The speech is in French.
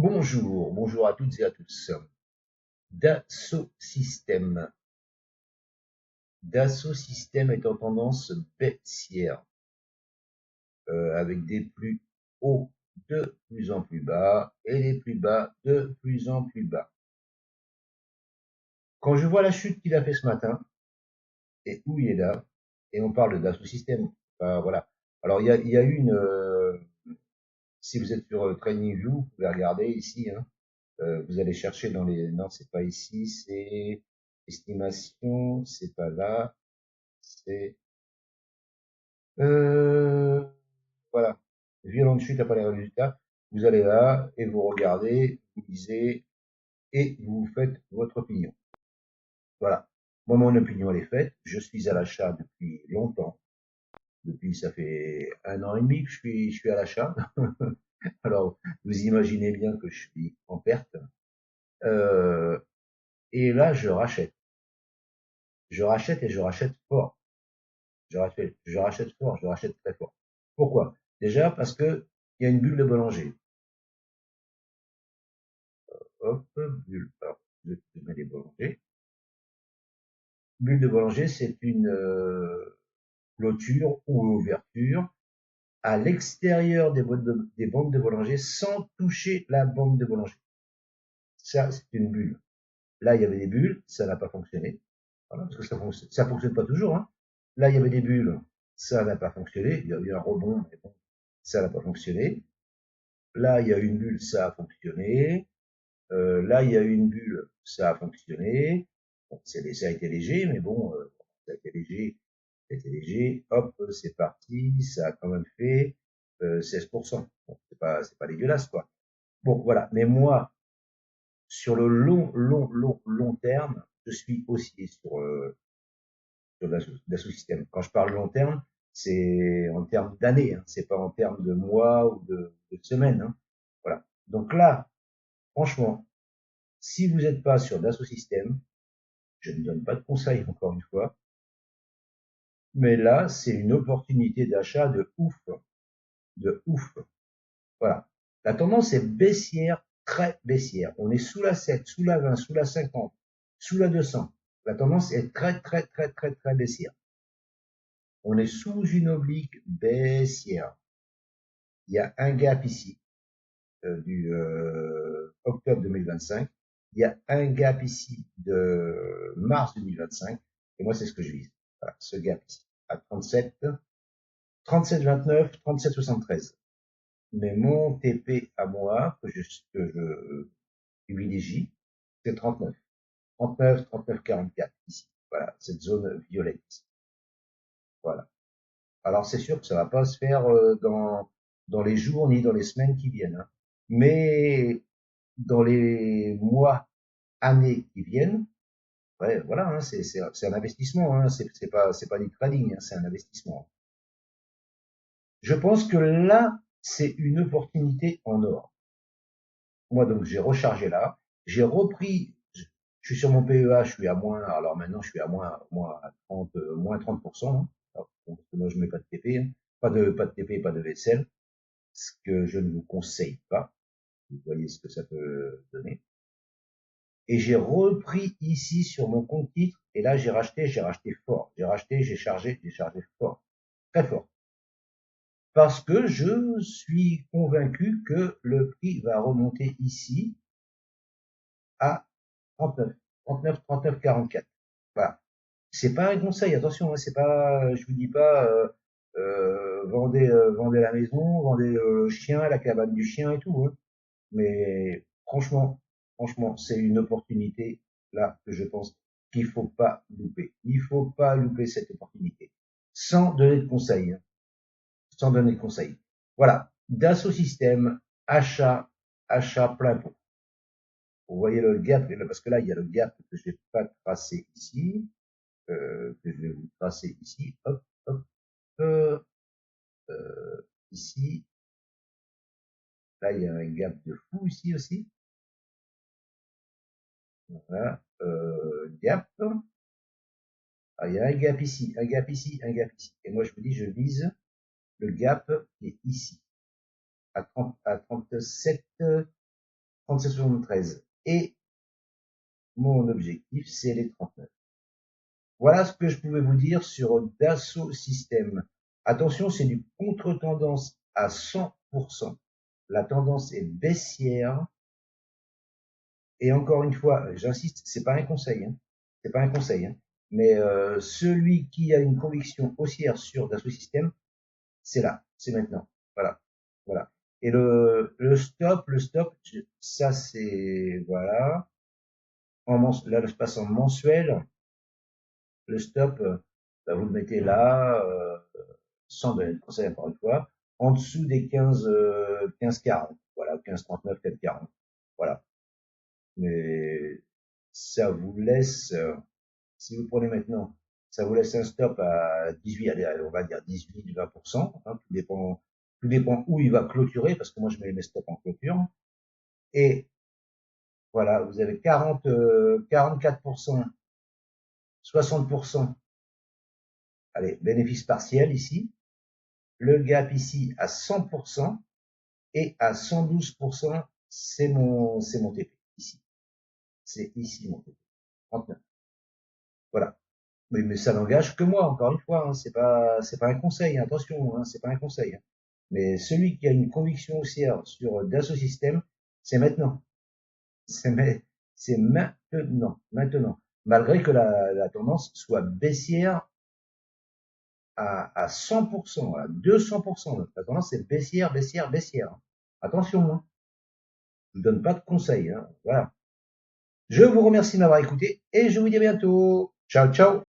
Bonjour, bonjour à toutes et à tous. Dassault Systèmes. Dassault Systèmes est en tendance baissière, avec des plus hauts de plus en plus bas et des plus bas de plus en plus bas. Quand je vois la chute qu'il a fait ce matin et où il est là, et on parle de Dassault Systèmes, voilà. Alors il y a eu si vous êtes sur TradingView, vous pouvez regarder ici, hein. Vous allez chercher dans les, non, c'est pas ici, c'est estimation, c'est pas là. C'est euh, voilà, violente chute après les résultats. Vous allez là et vous regardez, vous lisez et vous faites votre opinion. Voilà. Moi, mon opinion, elle est faite. Je suis à l'achat depuis longtemps. Depuis, ça fait 1 an et demi que je suis à l'achat. Alors, vous imaginez bien que je suis en perte. Euh, et là, je rachète. Je rachète et je rachète fort. Je rachète fort, je rachète très fort. Pourquoi? Déjà parce que il y a une bulle de Bollinger. Hop, bulle. Alors, je mets les Bollinger. Bulle de Bollinger, c'est une clôture ou ouverture à l'extérieur des bandes de Bollinger sans toucher la bande de Bollinger. Ça, c'est une bulle. Là, il y avait des bulles, ça n'a pas fonctionné. Voilà, parce que ça fonctionne pas toujours, hein. Là, il y avait des bulles, ça n'a pas fonctionné. Il y a eu un rebond, mais bon, ça n'a pas fonctionné. Là, il y a une bulle, ça a fonctionné. Là, il y a eu une bulle, ça a fonctionné. Bon, ça a été léger, mais bon, ça a été léger, ça a été léger. Hop, c'est parti, ça a quand même fait 16%. Bon, c'est pas dégueulasse, quoi. Bon, voilà. Mais moi, sur le long terme, je suis aussi sur l'assosystème. Quand je parle long terme, c'est en termes d'années, hein, c'est pas en termes de mois ou de semaines, hein. Voilà. Donc là, franchement, si vous n'êtes pas sur Dassault Systèmes, je ne donne pas de conseils encore une fois, mais là, c'est une opportunité d'achat de ouf, de ouf. Voilà. La tendance est baissière, très baissière. On est sous la 7, sous la 20, sous la 50, sous la 200. La tendance est très, très, très, très, très baissière. On est sous une oblique baissière. Il y a un gap ici, du octobre 2025. Il y a un gap ici de mars 2025. Et moi, c'est ce que je vise. Voilà, ce gap ici, à 37, 37,29, 37,73. Mais mon TP à moi, que je privilégie, c'est 39. 39, 39, 44, ici. Voilà, cette zone violette. Voilà. Alors, c'est sûr que ça va pas se faire dans les jours ni dans les semaines qui viennent, hein. Mais dans les mois, années qui viennent, ouais, voilà, hein, c'est un investissement, hein, c'est pas du trading, hein, c'est un investissement. Je pense que là, c'est une opportunité en or. Moi, donc, j'ai rechargé là, j'ai repris, je suis sur mon PEA, je suis à moins, alors maintenant, je suis à moins à 30, moins 30%, hein. Alors, parce que moi, je mets pas de TP, hein. Pas de TP, pas de vaisselle, ce que je ne vous conseille pas. Vous voyez ce que ça peut donner. Et j'ai repris ici sur mon compte titre, et là, j'ai racheté fort. J'ai racheté, j'ai chargé fort. Très fort. Parce que je suis convaincu que le prix va remonter ici à 39, 39, 39, 44. Voilà. C'est pas un conseil, attention, hein, c'est pas, je vous dis pas, vendez la maison, vendez le chien, la cabane du chien et tout, hein. Mais franchement, c'est une opportunité là que je pense qu'il faut pas louper. Il faut pas louper cette opportunité. Sans donner de conseils, hein, sans donner de conseils. Voilà. Dassault Systèmes, achat plein pot. Vous voyez le gap, parce que là, il y a le gap que je vais pas tracé ici, que je vais vous tracer ici. Hop, hop, euh, ici. Là, il y a un gap de fou ici aussi. Voilà. Gap. Ah, il y a un gap ici, un gap ici, un gap ici. Et moi, je vous dis, je vise le gap qui est ici, à 37, 37,73. Et mon objectif, c'est les 39. Voilà ce que je pouvais vous dire sur Dassault Systèmes. Attention, c'est du contre-tendance à 100%. La tendance est baissière. Et encore une fois, j'insiste, c'est pas un conseil, hein. C'est pas un conseil, hein. Mais celui qui a une conviction haussière sur Dassault Systèmes, c'est là, c'est maintenant. Voilà, voilà. Et le stop, ça c'est voilà. Là, je passe en mensuel. Le stop, bah, vous le mettez là, sans donner de conseil encore une fois, en dessous des 15,40. Voilà, 15,39, 4,40. Voilà. Mais ça vous laisse, si vous prenez maintenant, ça vous laisse un stop à 18, allez, on va dire 18, 20%, hein, tout dépend où il va clôturer, parce que moi je mets mes stops en clôture. Et voilà, vous avez 44%, 60%, allez, bénéfice partiel ici, le gap ici à 100%, et à 112%, c'est mon TP, ici. C'est ici mon TP, 39. Voilà. Mais ça n'engage que moi, encore une fois, hein, c'est pas un conseil, hein, attention, hein, c'est pas un conseil, hein. Mais celui qui a une conviction haussière sur Dassault Systèmes, c'est maintenant. C'est maintenant. Malgré que la tendance soit baissière à 100%, à 200%. La tendance est baissière, baissière, baissière. Attention, hein. Je vous donne pas de conseils, hein. Voilà. Je vous remercie de m'avoir écouté et je vous dis à bientôt. Ciao, ciao.